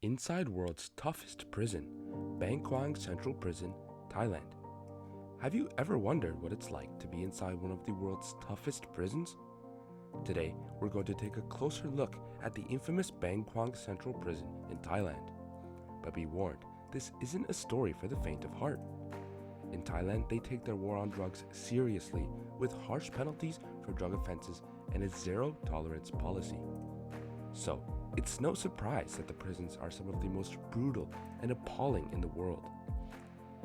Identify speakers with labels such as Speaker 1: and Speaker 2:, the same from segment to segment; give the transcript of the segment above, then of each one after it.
Speaker 1: Inside world's toughest prison, Kwang Central Prison, Thailand. Have you ever wondered what it's like to be inside one of the world's toughest prisons? Today, we're going to take a closer look at the infamous Kwang Central Prison in Thailand. But be warned, this isn't a story for the faint of heart. In Thailand, they take their war on drugs seriously with harsh penalties for drug offenses and a zero-tolerance policy. So, it's no surprise that the prisons are some of the most brutal and appalling in the world.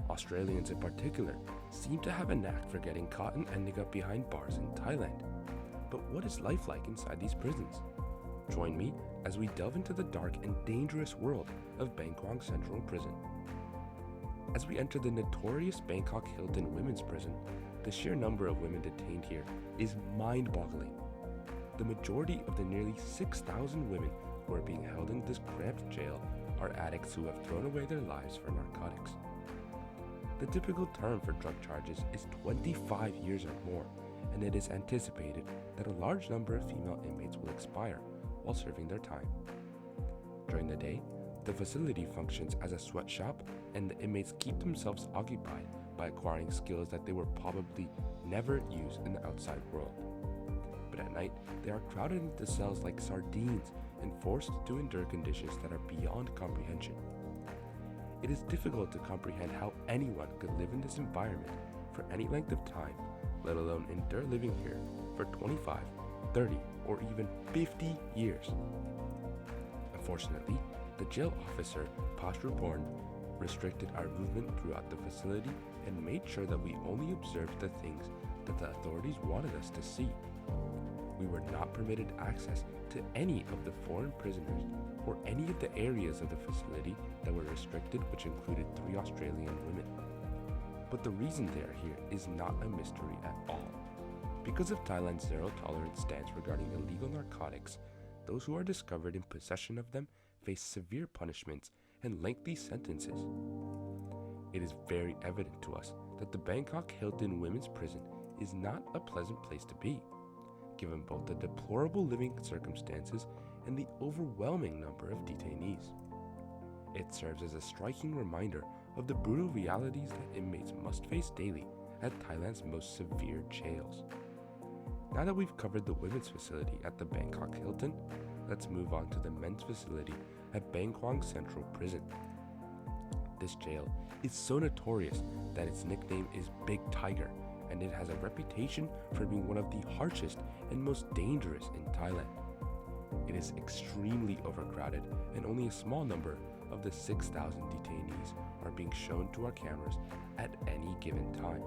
Speaker 1: Australians in particular seem to have a knack for getting caught and ending up behind bars in Thailand. But what is life like inside these prisons? Join me as we delve into the dark and dangerous world of Kwang Central Prison. As we enter the notorious Bangkok Hilton Women's Prison, the sheer number of women detained here is mind-boggling. The majority of the nearly 6,000 women who are being held in this cramped jail are addicts who have thrown away their lives for narcotics. The typical term for drug charges is 25 years or more, and it is anticipated that a large number of female inmates will expire while serving their time. During the day, the facility functions as a sweatshop, and the inmates keep themselves occupied by acquiring skills that they will probably never use in the outside world. But at night, they are crowded into cells like sardines and forced to endure conditions that are beyond comprehension. It is difficult to comprehend how anyone could live in this environment for any length of time, let alone endure living here for 25, 30, or even 50 years. Unfortunately, the jail officer, Pastorborn, restricted our movement throughout the facility and made sure that we only observed the things that the authorities wanted us to see. We were not permitted access to any of the foreign prisoners or any of the areas of the facility that were restricted, which included 3 Australian women. But the reason they are here is not a mystery at all. Because of Thailand's zero-tolerance stance regarding illegal narcotics, those who are discovered in possession of them face severe punishments and lengthy sentences. It is very evident to us that the Bangkok Hilton Women's Prison is not a pleasant place to be, given both the deplorable living circumstances and the overwhelming number of detainees. It serves as a striking reminder of the brutal realities that inmates must face daily at Thailand's most severe jails. Now that we've covered the women's facility at the Bangkok Hilton, let's move on to the men's facility at Kwang Central Prison. This jail is so notorious that its nickname is Big Tiger, and it has a reputation for being one of the harshest and most dangerous in Thailand. It is extremely overcrowded, and only a small number of the 6,000 detainees are being shown to our cameras at any given time.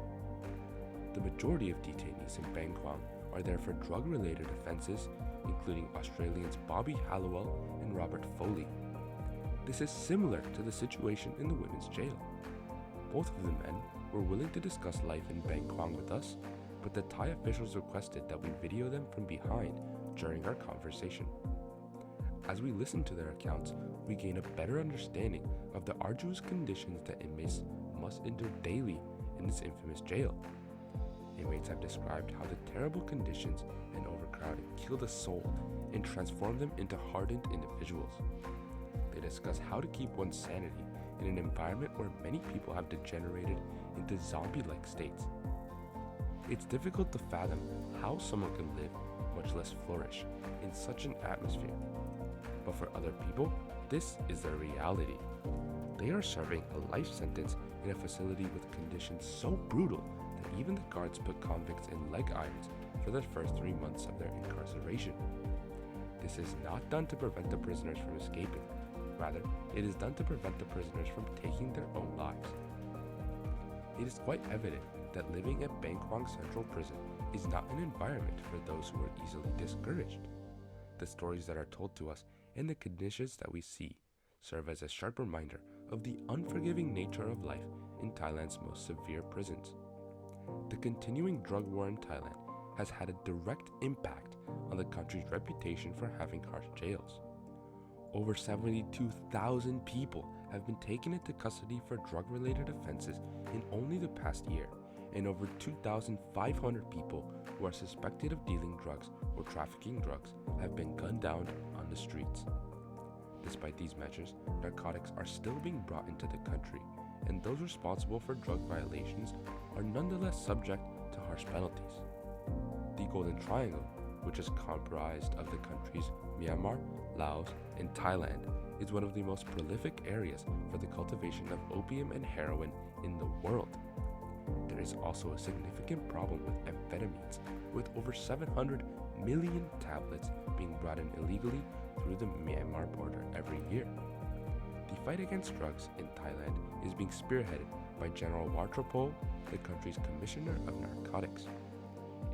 Speaker 1: The majority of detainees in Kwang are there for drug-related offenses, including Australians Bobby Hallowell and Robert Foley. This is similar to the situation in the women's jail. Both of the men were willing to discuss life in Kwang with us, but the Thai officials requested that we video them from behind during our conversation. As we listen to their accounts, we gain a better understanding of the arduous conditions that inmates must endure daily in this infamous jail. Inmates have described how the terrible conditions and overcrowding kill the soul and transform them into hardened individuals. They discuss how to keep one's sanity in an environment where many people have degenerated into zombie-like states. It's difficult to fathom how someone can live, much less flourish, in such an atmosphere. But for other people, this is their reality. They are serving a life sentence in a facility with conditions so brutal that even the guards put convicts in leg irons for the first 3 months of their incarceration. This is not done to prevent the prisoners from escaping. Rather, it is done to prevent the prisoners from taking their own lives. It is quite evident that living at Kwang Central Prison is not an environment for those who are easily discouraged. The stories that are told to us and the conditions that we see serve as a sharp reminder of the unforgiving nature of life in Thailand's most severe prisons. The continuing drug war in Thailand has had a direct impact on the country's reputation for having harsh jails. Over 72,000 people have been taken into custody for drug-related offenses in only the past year, and over 2,500 people who are suspected of dealing drugs or trafficking drugs have been gunned down on the streets. Despite these measures, narcotics are still being brought into the country, and those responsible for drug violations are nonetheless subject to harsh penalties. The Golden Triangle, which is comprised of the countries Myanmar, Laos, and Thailand, is one of the most prolific areas for the cultivation of opium and heroin in the world. There is also a significant problem with amphetamines, with over 700 million tablets being brought in illegally through the Myanmar border every year. The fight against drugs in Thailand is being spearheaded by General Wartropol, the country's Commissioner of Narcotics.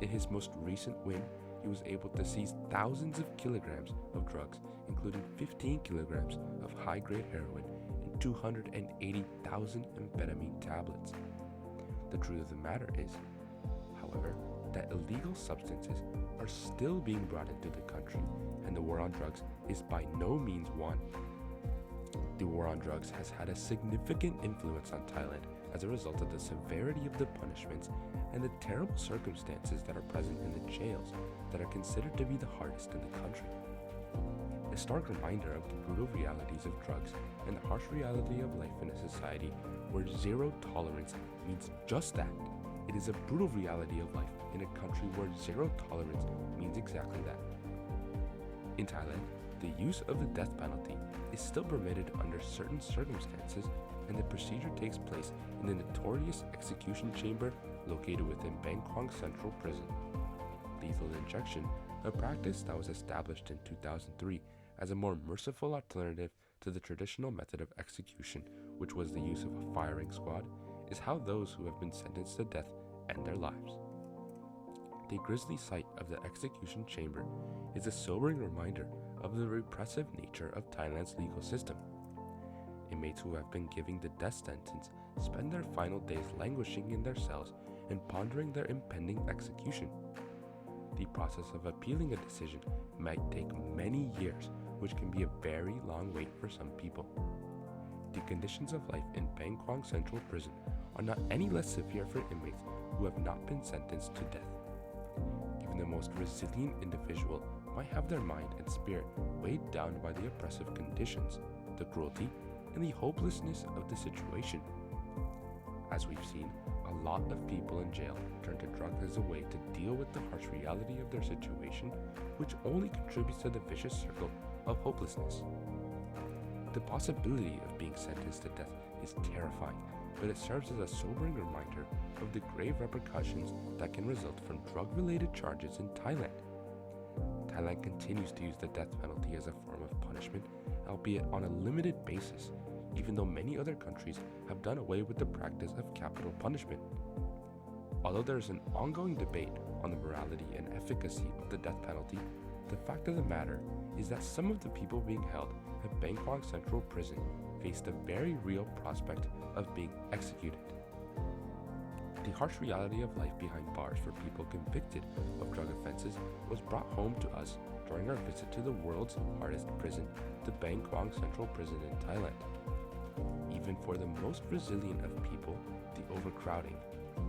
Speaker 1: In his most recent win, he was able to seize thousands of kilograms of drugs, including 15 kilograms of high-grade heroin and 280,000 amphetamine tablets. The truth of the matter is, however, that illegal substances are still being brought into the country, and the war on drugs is by no means won. The war on drugs has had a significant influence on Thailand as a result of the severity of the punishments and the terrible circumstances that are present in the jails that are considered to be the hardest in the country. A stark reminder of the brutal realities of drugs and the harsh reality of life in a society where zero tolerance means just that. It is a brutal reality of life in a country where zero tolerance means exactly that. In Thailand, the use of the death penalty is still permitted under certain circumstances, and the procedure takes place in the notorious execution chamber located within Kwang Central Prison. Lethal injection, a practice that was established in 2003 as a more merciful alternative to the traditional method of execution, which was the use of a firing squad, is how those who have been sentenced to death end their lives. The grisly sight of the execution chamber is a sobering reminder of the repressive nature of Thailand's legal system. Inmates who have been given the death sentence spend their final days languishing in their cells and pondering their impending execution. The process of appealing a decision might take many years, which can be a very long wait for some people. The conditions of life in Kwang Central Prison are not any less severe for inmates who have not been sentenced to death. Even the most resilient individual might have their mind and spirit weighed down by the oppressive conditions, the cruelty, and the hopelessness of the situation. As we've seen, a lot of people in jail turn to drugs as a way to deal with the harsh reality of their situation, which only contributes to the vicious circle of hopelessness. The possibility of being sentenced to death is terrifying, but it serves as a sobering reminder of the grave repercussions that can result from drug-related charges in Thailand. Thailand continues to use the death penalty as a form of punishment, albeit on a limited basis, even though many other countries have done away with the practice of capital punishment. Although there is an ongoing debate on the morality and efficacy of the death penalty, the fact of the matter is that some of the people being held at Kwang Central Prison faced a very real prospect of being executed. The harsh reality of life behind bars for people convicted of drug offenses was brought home to us during our visit to the world's hardest prison, the Kwang Central Prison in Thailand. Even for the most resilient of people, the overcrowding,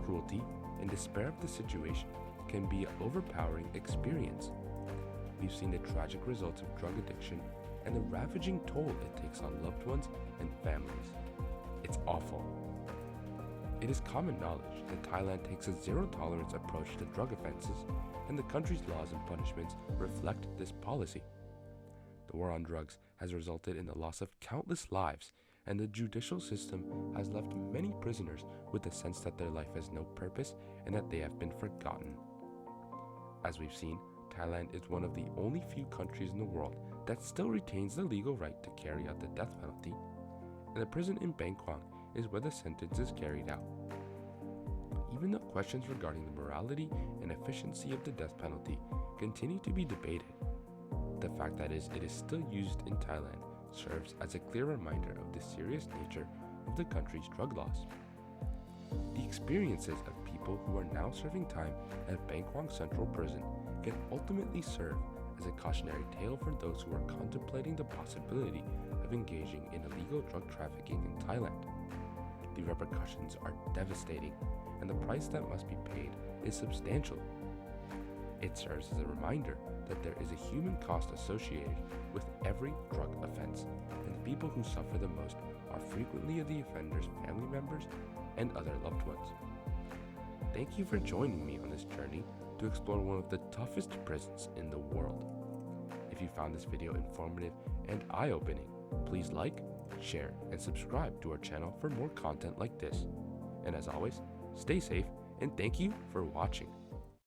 Speaker 1: cruelty, and despair of the situation can be an overpowering experience. We've seen the tragic results of drug addiction and the ravaging toll it takes on loved ones and families. It's awful. It is common knowledge that Thailand takes a zero-tolerance approach to drug offenses, and the country's laws and punishments reflect this policy. The war on drugs has resulted in the loss of countless lives, and the judicial system has left many prisoners with the sense that their life has no purpose and that they have been forgotten. As we've seen, Thailand is one of the only few countries in the world that still retains the legal right to carry out the death penalty, and the prison in Kwang is where the sentence is carried out. Even though questions regarding the morality and efficiency of the death penalty continue to be debated, the fact that it is still used in Thailand serves as a clear reminder of the serious nature of the country's drug laws. The experiences of people who are now serving time at Kwang Central Prison can ultimately serve as a cautionary tale for those who are contemplating the possibility of engaging in illegal drug trafficking in Thailand. The repercussions are devastating, and the price that must be paid is substantial. It serves as a reminder that there is a human cost associated with every drug offense, and the people who suffer the most are frequently the offender's family members and other loved ones. Thank you for joining me on this journey to explore one of the toughest prisons in the world. If you found this video informative and eye-opening, please like, share, and subscribe to our channel for more content like this. And as always, stay safe and thank you for watching.